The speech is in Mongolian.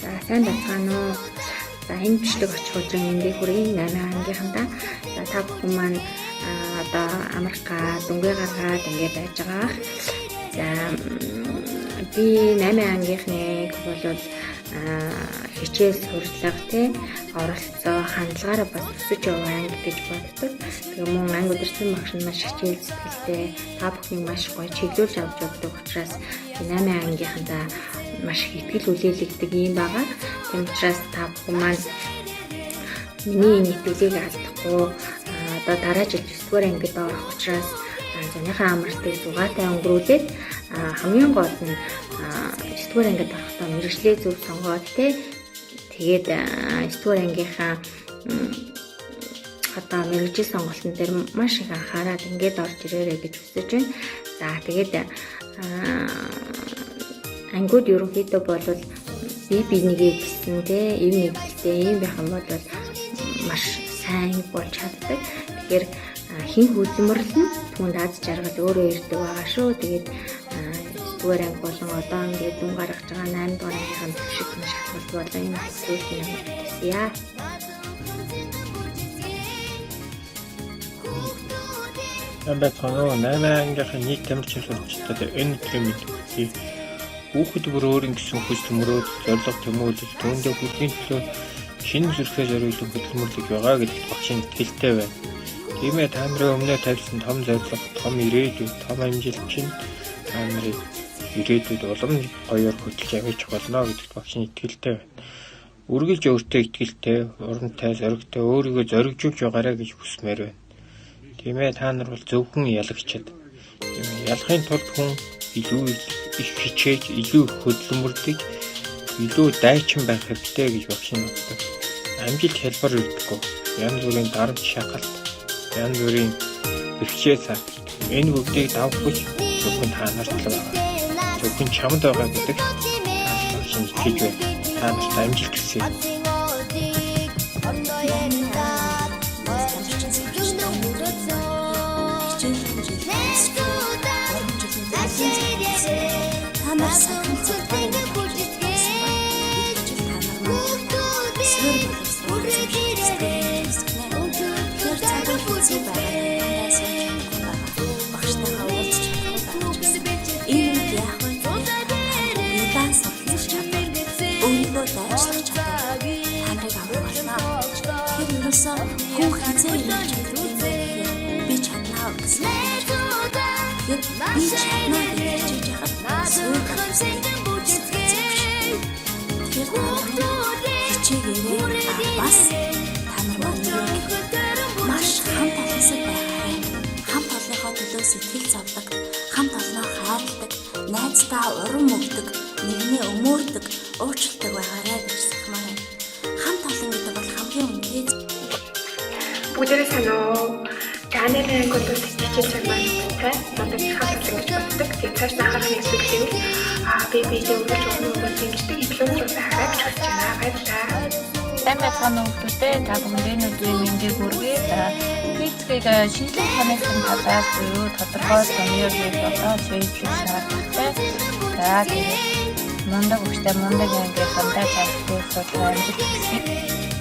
За сайн байцгаана уу. За энэ бичлэг очих өдрийн мэндийг хүргэе 8 ангийнхандаа. За та бүхэн маань одоо Америка дүнгээ гаргаад ингээд байж байгаа. За би 8 ангийнхныг бол хичээл сурлага тий оролцоо хандлагаараа бас өсөж яваа анги гэж боддог. Тэгээ мөн анги удирсан багш нь маш хичээл сэтгэлтэй та бүхнийг маш гоё чиглүүлж авч явдаг учраас 8 ангийнхандаа маш их итгэл үлээлгдэг юм байгаа. Тийм учраас та бүхэн маань миний нэтгэлийг алдахгүй одоо дараа жил 9-р ангид орох учраас зуныхаа амралтыг зугаатай өнгөрүүлээд хамгийн гол нь 9-р ангид орохдоо мэргэжлээ зөв сонгоод тэгээд 9-р ангийнхаа одоо мэргэжил сонголтын дээр маш их анхаарал ингээд орж ирээрэй гэж хүсэж байна. За тэгээд ангууд ерөнхийдөө бол биенийгээ гисэн эв нэгдэлтэй юм байх юм бол маш сайн болж чаддаг. Тэгэхээр хин хөдөлмөрлөл нь түүнд аз жаргал өөрөө ирдэг байгаа шүү. Тэгээд 9-р анги болон одоо ингээд дүн гаргаж байгаа 8 дугаар ангийнхаа төвшиг шалгалт болон энэ зүйлийг яа. Байцгаана уу 8 ангийнхаа нийт тамирчин сурвалжтай энэ өдрийн мэдлэг хүүхэд бүр өөрийн гэсэн хүч төмөрөөд зорилго тэмүүлэл түүндээ бүхний төлөө шинэ зүрхээ зориулсан хөдөлмөрлөг байгаа гэдэгт багшийн итгэлтэй байна. Тиймээ та нарын өмнөө тавьсан том зорилго, том ирээдүйд, том амжилт чинь та нарыг ирээдүйд улам гоёор хөтлж явж болно гэдэгт багшийн итгэлтэй байна. Үргэлж өөртөө итгэлтэй, урамтай, зоригтой өөрийгөө зоригжуулж байгаарай гэж хүсмээр байна. Тиймээ та нар бол зөвхөн ялагчид. Ялахын тулд хүн илүү их хичээж, илүү их хөдөлмөрлөж, илүү дайчин байх хэрэгтэй гэж багшийн боддог. Амжилт хэлбэр өгдөггүй. Янз бүрийн дарамт шахалт, янз бүрийн бэрхшээл цаа. Энэ бүгдийг давхиж зөвхөн та нарт л байгаа. Зөвхөн чамд байгаа гэдэг багшийн итгэж байна. Та нарт амжилт хүсье. Сэтгэл зовдөг, хамт олноо хайрладаг, найздаа урам өгдөг, нэгнээ өмөрдөг, уучлалдаг байгаарай гэж санамаа. Хамт олон гэдэг бол хамгийн үнэтэй. Бүгдээрээ сайн уу? Чанарын ангууд хичээж байгаа надад хамт олон гэж боддог. Тэгээд цааш анхаарах ёстой гэвэл бибидээ өгч өгөх дэмждэг дипломжуулсан хараад гэж байна. Баярлалаа. Сайн байцгаана уу бүтээн та бүхэнд өдрийн мэндийг хүргэе. Физикийг шинжлэх ухааны талаас буюу тодорхой томьёор гэж одоо шийдлэх шаардлагатай. За тэгээд мундаг өвчтэй мундаг ангийнхандаа цаашдаа амжилт хүсье.